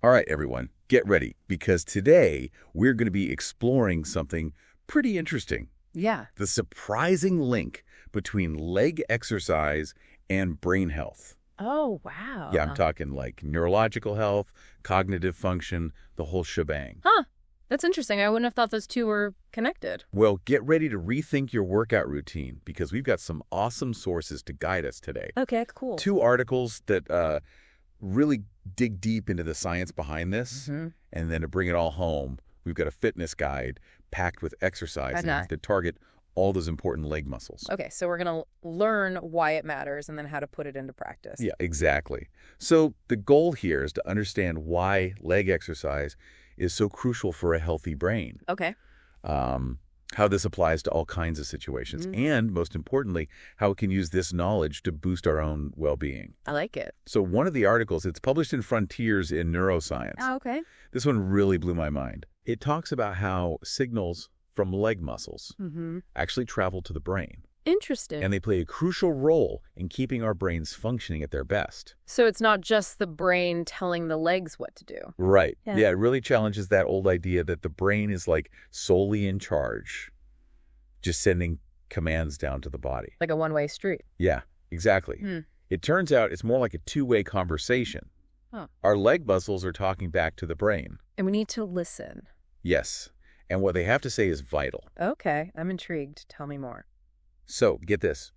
All right, everyone, get ready, because today we're going to be exploring something pretty interesting. Yeah. The surprising link between leg exercise and brain health. Oh, wow. Yeah, I'm talking like neurological health, cognitive function, the whole shebang. Huh. That's interesting. I wouldn't have thought those two were connected. Well, get ready to rethink your workout routine, because we've got some awesome sources to guide us today. Okay, cool. 2 articles that really dig deep into the science behind this, and then to bring it all home, we've got a fitness guide packed with exercises that target all those important leg muscles. Okay, so we're going to learn why it matters and then how to put it into practice. Yeah, exactly. So the goal here is to understand why leg exercise is so crucial for a healthy brain. Okay. How this applies to all kinds of situations, and most importantly, how it can use this knowledge to boost our own well-being. I like it. So one of the articles, it's published in Frontiers in Neuroscience. Oh, okay. This one really blew my mind. It talks about how signals from leg muscles actually travel to the brain, Interesting. and they play a crucial role in keeping our brains functioning at their best. So it's not just the brain telling the legs what to do. Right. Yeah. Yeah, it really challenges that old idea that the brain is like solely in charge, just sending commands down to the body. Like a one-way street. Yeah, exactly. It turns out it's more like a two-way conversation. Huh. Our leg muscles are talking back to the brain. And we need to listen. Yes. And what they have to say is vital. Okay, I'm intrigued. Tell me more. So, get this.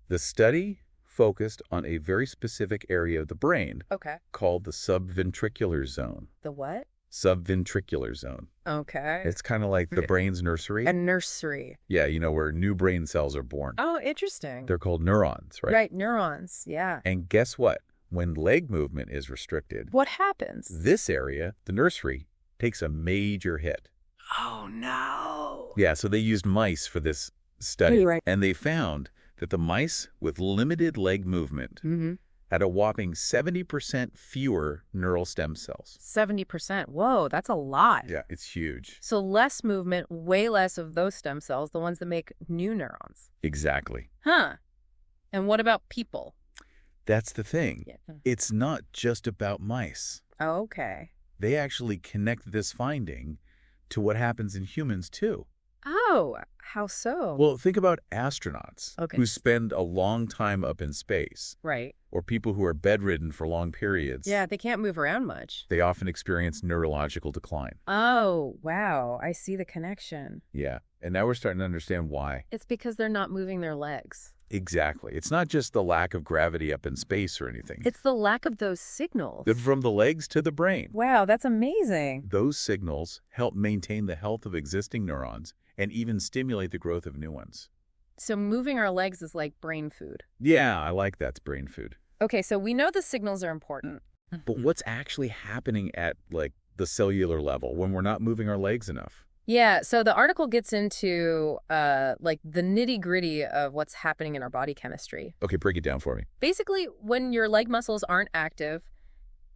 The study focused on a very specific area of the brain Okay. called the subventricular zone. The what? Subventricular zone. Okay. It's kind of like the brain's nursery. A nursery. Yeah, you know, where new brain cells are born. Oh, interesting. They're called neurons, right? Right, neurons. Yeah. And guess what? When leg movement is restricted, What happens? this area, the nursery, takes a major hit. Oh, no. Yeah, so they used mice for this study. Hey, right. And they found that the mice with limited leg movement had a whopping 70% fewer neural stem cells. 70%. Whoa, that's a lot. Yeah, it's huge. So less movement, way less of those stem cells, the ones that make new neurons. Exactly. Huh. And what about people? That's the thing. Yeah. It's not just about mice. Okay. They actually connect this finding to what happens in humans, too. Oh, how so? Well, think about astronauts Okay. who spend a long time up in space, Right. or people who are bedridden for long periods. Yeah, they can't move around much. They often experience neurological decline. Oh, wow. I see the connection. Yeah, and now we're starting to understand why. It's because they're not moving their legs. Exactly. It's not just the lack of gravity up in space or anything. It's the lack of those signals. From the legs to the brain. Wow, that's amazing. Those signals help maintain the health of existing neurons and even stimulate the growth of new ones. So moving our legs is like brain food. Yeah, I like that's brain food. Okay, so we know the signals are important. But what's actually happening at, like, the cellular level when we're not moving our legs enough? Yeah, so the article gets into like the nitty-gritty of what's happening in our body chemistry. Okay, break it down for me. Basically, when your leg muscles aren't active,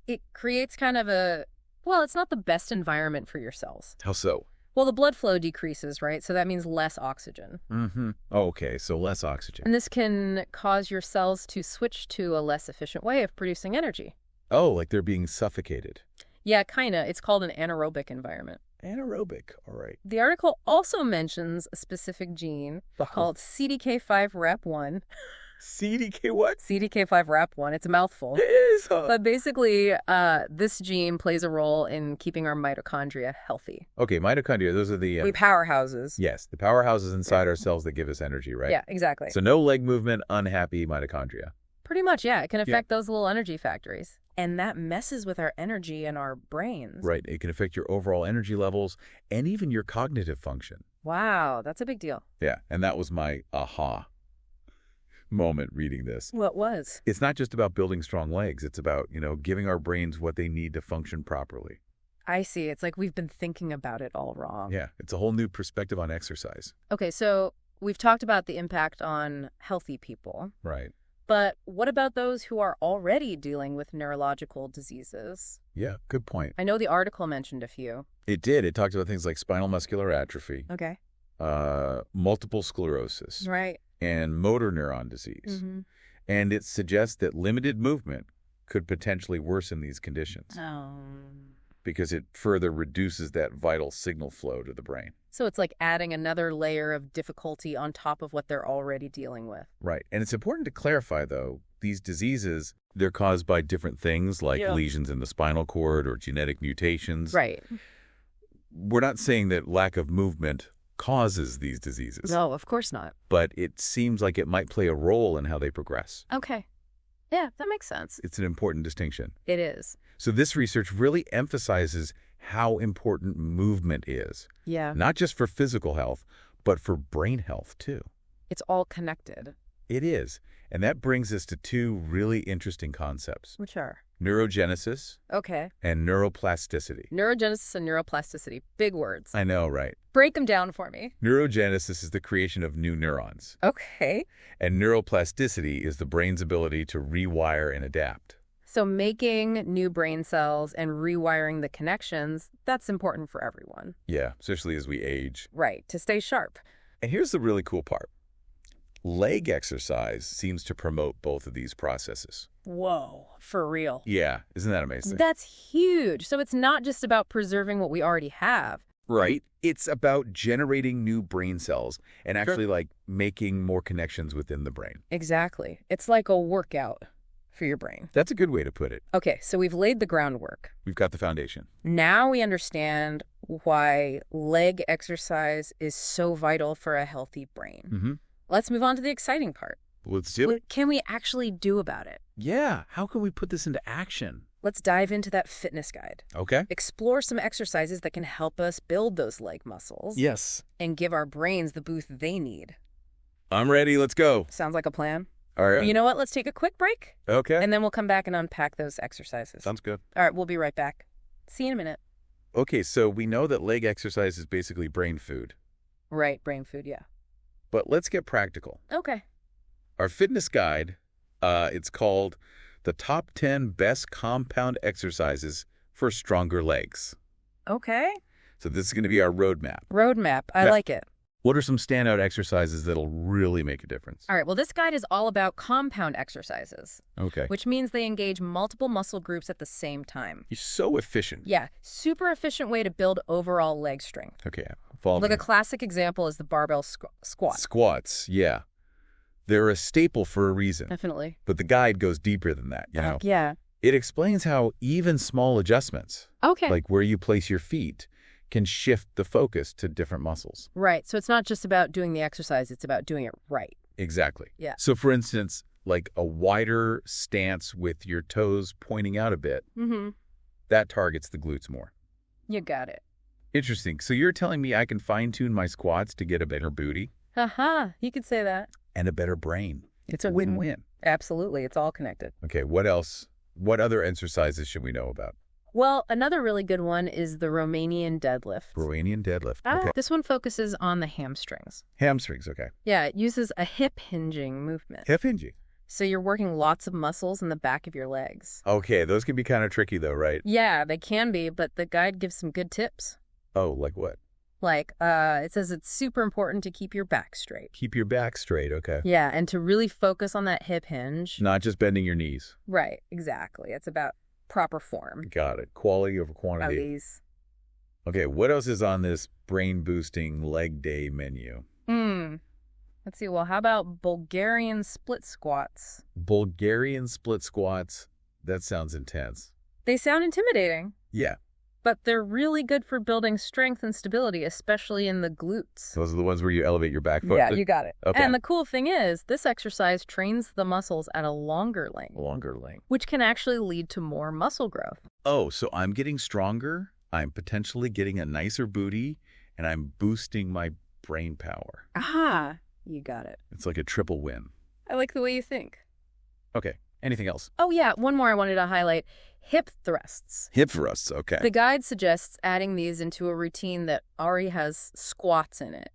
it creates kind of it's not the best environment for your cells. How so? Well, the blood flow decreases, right? So that means less oxygen. Okay, so less oxygen. And this can cause your cells to switch to a less efficient way of producing energy. Oh, like they're being suffocated. Yeah, kinda. It's called an anaerobic environment. Anaerobic, all right. The article also mentions a specific gene called CDK5-RAP1. CDK what? CDK5-RAP1. It's a mouthful. It is, huh? But basically, this gene plays a role in keeping our mitochondria healthy. Okay, mitochondria, those are the... We powerhouses. Yes, the powerhouses inside our cells that give us energy, right? Yeah, exactly. So no leg movement, unhappy mitochondria. Pretty much, yeah. It can affect those little energy factories. And that messes with our energy and our brains. Right, it can affect your overall energy levels and even your cognitive function. Wow, that's a big deal. Yeah, and that was my aha moment reading this. What was? It's not just about building strong legs. It's about, giving our brains what they need to function properly. I see. It's like we've been thinking about it all wrong. Yeah, it's a whole new perspective on exercise. Okay, so we've talked about the impact on healthy people. Right. But what about those who are already dealing with neurological diseases? Yeah, good point. I know the article mentioned a few. It did. It talked about things like spinal muscular atrophy, Okay. multiple sclerosis, Right. and motor neuron disease. And it suggests that limited movement could potentially worsen these conditions. Oh. because it further reduces that vital signal flow to the brain. So it's like adding another layer of difficulty on top of what they're already dealing with. Right. And it's important to clarify, though, these diseases, they're caused by different things like lesions in the spinal cord or genetic mutations. Right. We're not saying that lack of movement causes these diseases. No, of course not. But it seems like it might play a role in how they progress. Okay. Yeah, that makes sense. It's an important distinction. It is. So this research really emphasizes how important movement is. Yeah. Not just for physical health, but for brain health, too. It's all connected. It is. And that brings us to two really interesting concepts. Which are? Neurogenesis and neuroplasticity. Neurogenesis and neuroplasticity. Big words. I know, right? Break them down for me. Neurogenesis is the creation of new neurons. Okay. And neuroplasticity is the brain's ability to rewire and adapt. So making new brain cells and rewiring the connections, that's important for everyone. Yeah, especially as we age. Right, to stay sharp. And here's the really cool part. Leg exercise seems to promote both of these processes. Whoa, for real. Yeah, isn't that amazing? That's huge. So it's not just about preserving what we already have. Right. It's about generating new brain cells and actually like making more connections within the brain. Exactly. It's like a workout for your brain. That's a good way to put it. Okay, so we've laid the groundwork. We've got the foundation. Now we understand why leg exercise is so vital for a healthy brain. Mm-hmm. Let's move on to the exciting part. Let's do it. What can we actually do about it? Yeah. How can we put this into action? Let's dive into that fitness guide. Okay. Explore some exercises that can help us build those leg muscles. Yes. And give our brains the boost they need. I'm ready. Let's go. Sounds like a plan. All right. You know what? Let's take a quick break. Okay. And then we'll come back and unpack those exercises. Sounds good. All right, we'll be right back. See you in a minute. Okay, so we know that leg exercise is basically brain food. Right, brain food, yeah. But let's get practical. Okay. Our fitness guide, it's called The Top 10 Best Compound Exercises for Stronger Legs. Okay. So this is going to be our roadmap. Roadmap. I like it. What are some standout exercises that'll really make a difference? All right, well, this guide is all about compound exercises. Okay. Which means they engage multiple muscle groups at the same time. You're so efficient. Yeah, super efficient way to build overall leg strength. Okay, follow me. Like a classic example is the barbell squat. Squats, yeah. They're a staple for a reason. Definitely. But the guide goes deeper than that, you know? Yeah. It explains how even small adjustments, like where you place your feet, can shift the focus to different muscles. Right. So it's not just about doing the exercise, it's about doing it right. Exactly. Yeah. So for instance, like a wider stance with your toes pointing out a bit, that targets the glutes more. You got it. Interesting. So you're telling me I can fine-tune my squats to get a better booty? Haha, you could say that. And a better brain. It's a win-win. Absolutely. It's all connected. Okay, what else? What other exercises should we know about? Well, another really good one is the Romanian deadlift. Romanian deadlift. Okay. This one focuses on the hamstrings. Hamstrings, okay. Yeah, it uses a hip hinging movement. Hip hinging. So you're working lots of muscles in the back of your legs. Okay, those can be kind of tricky though, right? Yeah, they can be, but the guide gives some good tips. Oh, like what? Like, it says it's super important to keep your back straight. Keep your back straight, okay. Yeah, and to really focus on that hip hinge. Not just bending your knees. Right, exactly. It's about proper form. Got it. Quality over quantity. Okay, what else is on this brain-boosting leg day menu? Let's see. Well, how about Bulgarian split squats? Bulgarian split squats? That sounds intense. They sound intimidating. Yeah. But they're really good for building strength and stability, especially in the glutes. Those are the ones where you elevate your back foot? Yeah, you got it. Okay. And the cool thing is, this exercise trains the muscles at a longer length. Longer length. Which can actually lead to more muscle growth. Oh, so I'm getting stronger, I'm potentially getting a nicer booty, and I'm boosting my brain power. Aha, you got it. It's like a triple win. I like the way you think. Okay, anything else? Oh yeah, one more I wanted to highlight. Hip thrusts. Hip thrusts, okay. The guide suggests adding these into a routine that already has squats in it.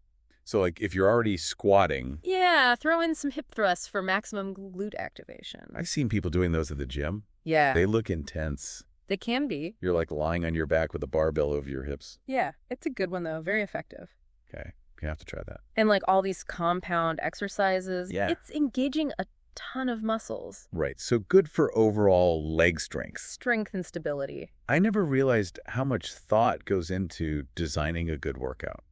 So like if you're already squatting. Yeah, throw in some hip thrusts for maximum glute activation. I've seen people doing those at the gym. Yeah. They look intense. They can be. You're like lying on your back with a barbell over your hips. Yeah, it's a good one though. Very effective. Okay, you have to try that. And like all these compound exercises, it's engaging a ton of muscles. Right. So good for overall leg strength. Strength and stability. I never realized how much thought goes into designing a good workout.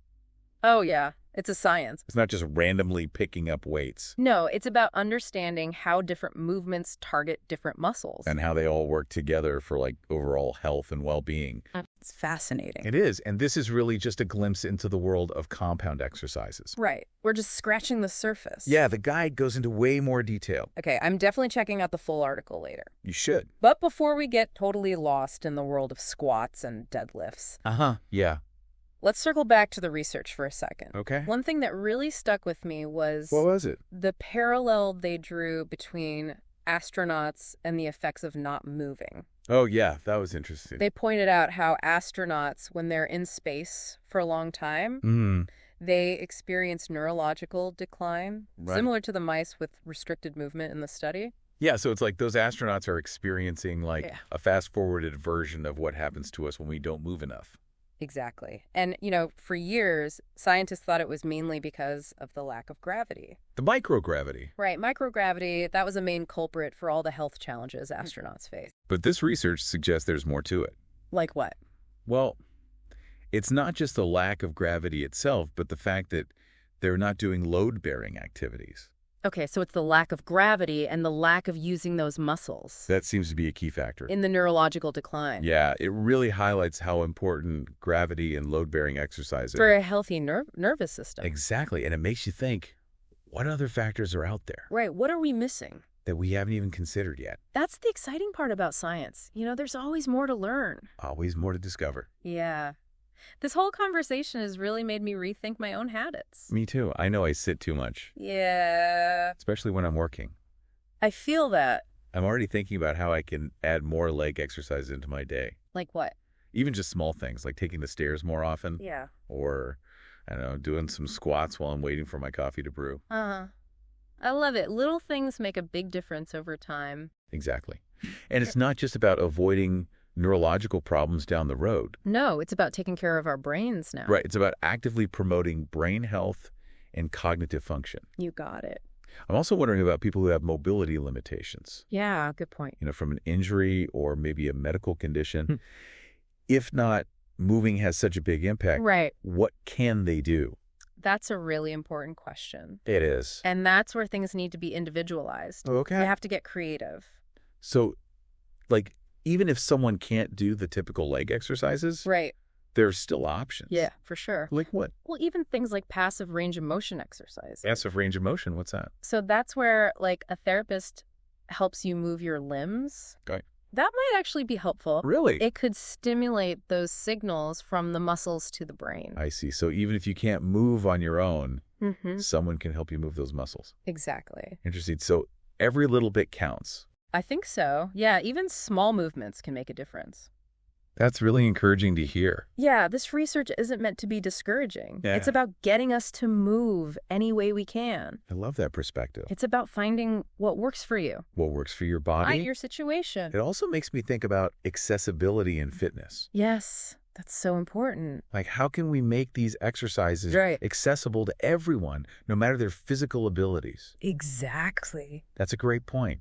Oh, yeah. It's a science. It's not just randomly picking up weights. No, it's about understanding how different movements target different muscles. And how they all work together for like overall health and well-being. It's fascinating. It is. And this is really just a glimpse into the world of compound exercises. Right. We're just scratching the surface. Yeah, the guide goes into way more detail. Okay, I'm definitely checking out the full article later. You should. But before we get totally lost in the world of squats and deadlifts, Yeah. let's circle back to the research for a second. Okay. One thing that really stuck with me was What was it? the parallel they drew between astronauts and the effects of not moving. Oh, yeah, that was interesting. They pointed out how astronauts, when they're in space for a long time, they experience neurological decline, similar to the mice with restricted movement in the study. Yeah, so it's like those astronauts are experiencing like a fast-forwarded version of what happens to us when we don't move enough. Exactly. And, for years, scientists thought it was mainly because of the lack of gravity. The microgravity. Right. Microgravity, that was a main culprit for all the health challenges astronauts face. But this research suggests there's more to it. Like what? Well, it's not just the lack of gravity itself, but the fact that they're not doing load-bearing activities. Okay, so it's the lack of gravity and the lack of using those muscles. That seems to be a key factor. In the neurological decline. Yeah, it really highlights how important gravity and load-bearing exercise is. For a healthy nervous system. Exactly, and it makes you think, what other factors are out there? Right, what are we missing? That we haven't even considered yet. That's the exciting part about science. There's always more to learn. Always more to discover. Yeah. This whole conversation has really made me rethink my own habits. Me too. I know I sit too much. Yeah. Especially when I'm working. I feel that. I'm already thinking about how I can add more leg exercise into my day. Like what? Even just small things, like taking the stairs more often. Yeah. Or, I don't know, doing some squats while I'm waiting for my coffee to brew. I love it. Little things make a big difference over time. Exactly. And it's not just about avoiding neurological problems down the road. No, it's about taking care of our brains now. Right. It's about actively promoting brain health and cognitive function. You got it. I'm also wondering about people who have mobility limitations. Yeah, good point. From an injury or maybe a medical condition. If not, moving has such a big impact. Right. What can they do? That's a really important question. It is. And that's where things need to be individualized. Okay. You have to get creative. So, even if someone can't do the typical leg exercises, right, there's still options. Yeah, for sure. Like what? Well, even things like passive range of motion exercise. Passive range of motion, what's that? So that's where, a therapist helps you move your limbs. Okay. That might actually be helpful. Really? It could stimulate those signals from the muscles to the brain. I see. So even if you can't move on your own, someone can help you move those muscles. Exactly. Interesting. So every little bit counts. I think so. Yeah, even small movements can make a difference. That's really encouraging to hear. Yeah, this research isn't meant to be discouraging. Yeah. It's about getting us to move any way we can. I love that perspective. It's about finding what works for you. What works for your body. Not your situation. It also makes me think about accessibility in fitness. Yes, that's so important. Like, how can we make these exercises accessible to everyone, no matter their physical abilities? Exactly. That's a great point.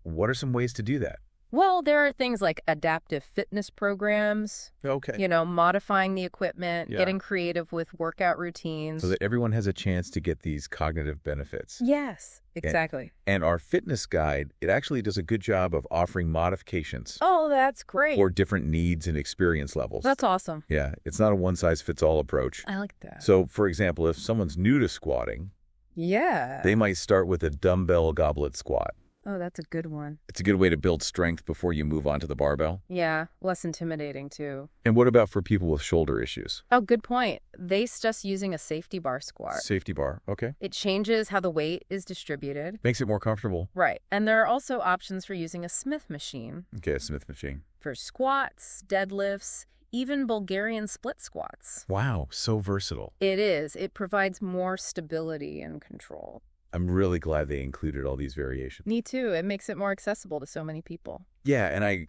What are some ways to do that? Well, there are things like adaptive fitness programs. Okay. Modifying the equipment, getting creative with workout routines. So that everyone has a chance to get these cognitive benefits. Yes, exactly. And our fitness guide, it actually does a good job of offering modifications. Oh, that's great. For different needs and experience levels. That's awesome. Yeah, it's not a one-size-fits-all approach. I like that. So, for example, if someone's new to squatting, they might start with a dumbbell goblet squat. Oh, that's a good one. It's a good way to build strength before you move on to the barbell. Yeah, less intimidating, too. And what about for people with shoulder issues? Oh, good point. They suggest using a safety bar squat. Safety bar, okay. It changes how the weight is distributed. Makes it more comfortable. Right. And there are also options for using a Smith machine. Okay, a Smith machine. For squats, deadlifts, even Bulgarian split squats. Wow, so versatile. It is. It provides more stability and control. I'm really glad they included all these variations. Me too. It makes it more accessible to so many people. Yeah, and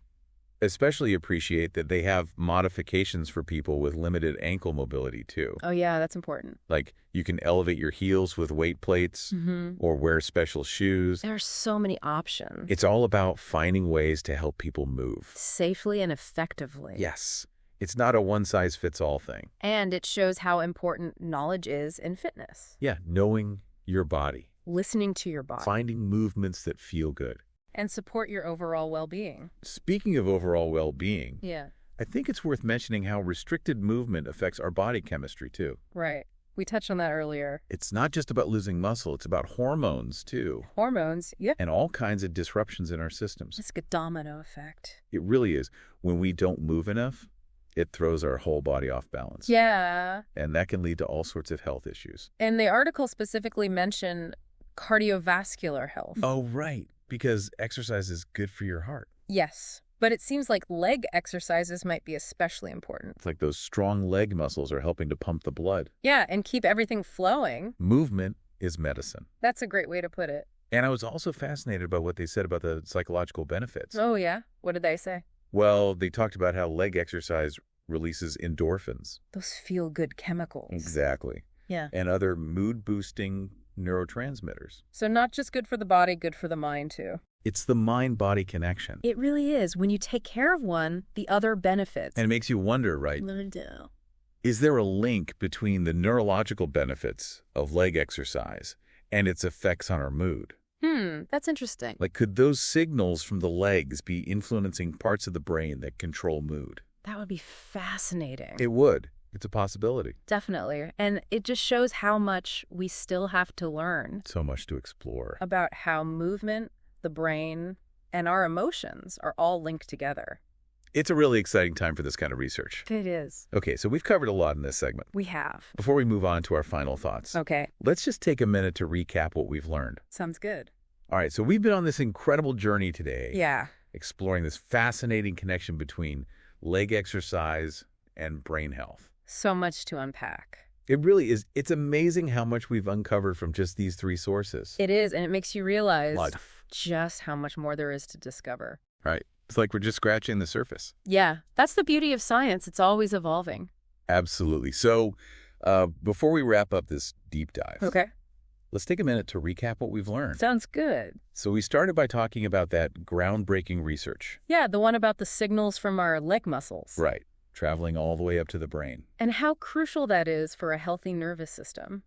especially appreciate that they have modifications for people with limited ankle mobility, too. Oh, yeah, that's important. Like, you can elevate your heels with weight plates or wear special shoes. There are so many options. It's all about finding ways to help people move. Safely and effectively. Yes. It's not a one-size-fits-all thing. And it shows how important knowledge is in fitness. Yeah, knowing your body. Listening to your body. Finding movements that feel good. And support your overall well-being. Speaking of overall well-being, yeah, I think it's worth mentioning how restricted movement affects our body chemistry, too. Right. We touched on that earlier. It's not just about losing muscle. It's about hormones, too. Hormones, yeah. And all kinds of disruptions in our systems. It's like a domino effect. It really is. When we don't move enough, it throws our whole body off balance. Yeah. And that can lead to all sorts of health issues. And the article specifically mentioned cardiovascular health. Oh, right. Because exercise is good for your heart. Yes. But it seems like leg exercises might be especially important. It's like those strong leg muscles are helping to pump the blood. Yeah, and keep everything flowing. Movement is medicine. That's a great way to put it. And I was also fascinated by what they said about the psychological benefits. Oh, yeah? What did they say? Well, they talked about how leg exercise releases endorphins. Those feel-good chemicals. Exactly. Yeah. And other mood-boosting neurotransmitters. So not just good for the body, good for the mind, too. It's the mind-body connection. It really is. When you take care of one, the other benefits. And it makes you wonder, right? Is there a link between the neurological benefits of leg exercise and its effects on our mood? That's interesting. Like, could those signals from the legs be influencing parts of the brain that control mood? That would be fascinating. It would. It's a possibility. Definitely. And it just shows how much we still have to learn. So much to explore. About how movement, the brain, and our emotions are all linked together. It's a really exciting time for this kind of research. It is. Okay, so we've covered a lot in this segment. We have. Before we move on to our final thoughts, okay, let's just take a minute to recap what we've learned. Sounds good. All right, so we've been on this incredible journey today. Yeah. Exploring this fascinating connection between leg exercise and brain health. So much to unpack. It really is. It's amazing how much we've uncovered from just these three sources. It is, and it makes you realize just how much more there is to discover. Right. It's like we're just scratching the surface. Yeah, that's the beauty of science. It's always evolving. Absolutely. So before we wrap up this deep dive, okay, let's take a minute to recap what we've learned. Sounds good. So we started by talking about that groundbreaking research. Yeah, the one about the signals from our leg muscles. Right. Traveling all the way up to the brain. And how crucial that is for a healthy nervous system.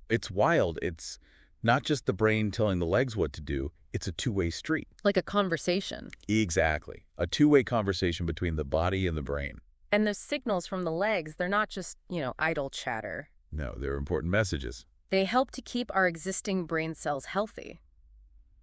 It's wild. It's not just the brain telling the legs what to do. It's a two-way street. Like a conversation. Exactly. A two-way conversation between the body and the brain. And those signals from the legs, they're not just, idle chatter. No, they're important messages. They help to keep our existing brain cells healthy.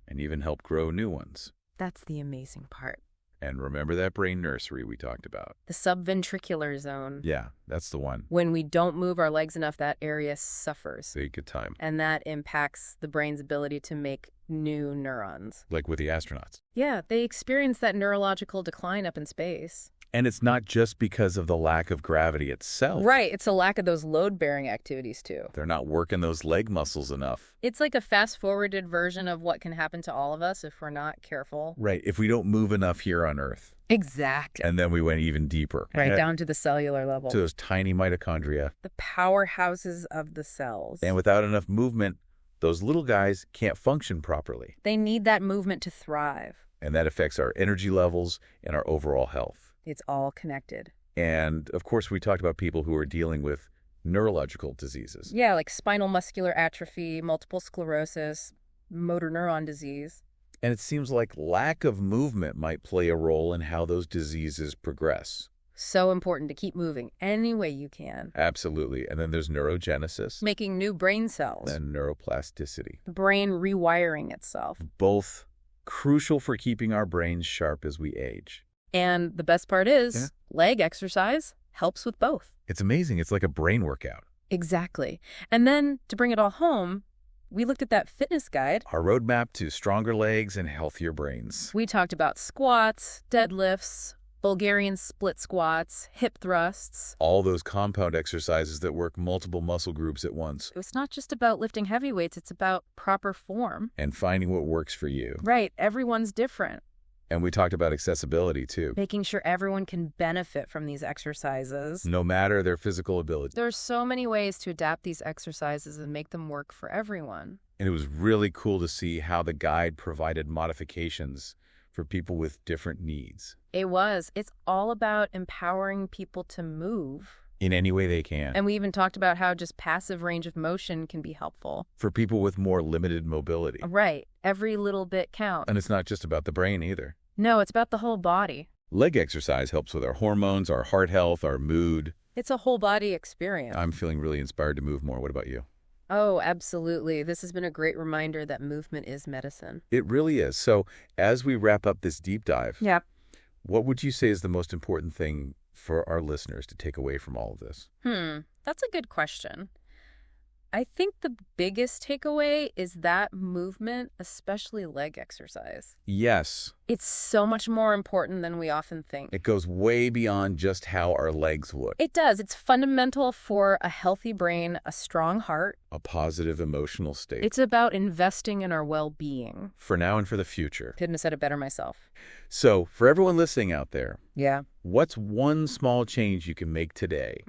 And even help grow new ones. That's the amazing part. And remember that brain nursery we talked about? The subventricular zone. Yeah, that's the one. When we don't move our legs enough, that area suffers. Take your time. And that impacts the brain's ability to make new neurons. Like with the astronauts. Yeah, they experience that neurological decline up in space. And it's not just because of the lack of gravity itself. Right, it's a lack of those load-bearing activities, too. They're not working those leg muscles enough. It's like a fast-forwarded version of what can happen to all of us if we're not careful. Right, if we don't move enough here on Earth. Exactly. And then we went even deeper. Right, down to the cellular level. To those tiny mitochondria. The powerhouses of the cells. And without enough movement, those little guys can't function properly. They need that movement to thrive. And that affects our energy levels and our overall health. It's all connected. And, of course, we talked about people who are dealing with neurological diseases. Yeah, like spinal muscular atrophy, multiple sclerosis, motor neuron disease. And it seems like lack of movement might play a role in how those diseases progress. So important to keep moving any way you can. Absolutely. And then there's neurogenesis. Making new brain cells. And neuroplasticity. The brain rewiring itself. Both crucial for keeping our brains sharp as we age. And the best part is, leg exercise helps with both. It's amazing. It's like a brain workout. Exactly. And then, to bring it all home, we looked at that fitness guide. Our roadmap to stronger legs and healthier brains. We talked about squats, deadlifts, Bulgarian split squats, hip thrusts. All those compound exercises that work multiple muscle groups at once. It's not just about lifting heavy weights, it's about proper form. And finding what works for you. Right. Everyone's different. And we talked about accessibility, too. Making sure everyone can benefit from these exercises. No matter their physical ability. There's so many ways to adapt these exercises and make them work for everyone. And it was really cool to see how the guide provided modifications for people with different needs. It was. It's all about empowering people to move. In any way they can. And we even talked about how just passive range of motion can be helpful. For people with more limited mobility. Right. Every little bit counts. And it's not just about the brain either. No, it's about the whole body. Leg exercise helps with our hormones, our heart health, our mood. It's a whole body experience. I'm feeling really inspired to move more. What about you? Oh, absolutely. This has been a great reminder that movement is medicine. It really is. So as we wrap up this deep dive, what would you say is the most important thing for our listeners to take away from all of this? That's a good question. I think the biggest takeaway is that movement, especially leg exercise. Yes. It's so much more important than we often think. It goes way beyond just how our legs look. It does. It's fundamental for a healthy brain, a strong heart. A positive emotional state. It's about investing in our well-being. For now and for the future. Couldn't have said it better myself. So, for everyone listening out there, what's one small change you can make today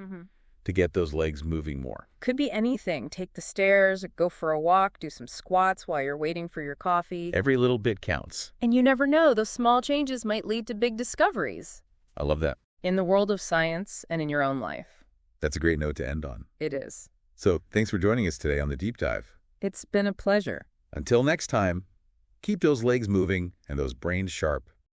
to get those legs moving more? Could be anything. Take the stairs, go for a walk, do some squats while you're waiting for your coffee. Every little bit counts. And you never know, those small changes might lead to big discoveries. I love that. In the world of science and in your own life. That's a great note to end on. It is. So, thanks for joining us today on The Deep Dive. It's been a pleasure. Until next time, keep those legs moving and those brains sharp.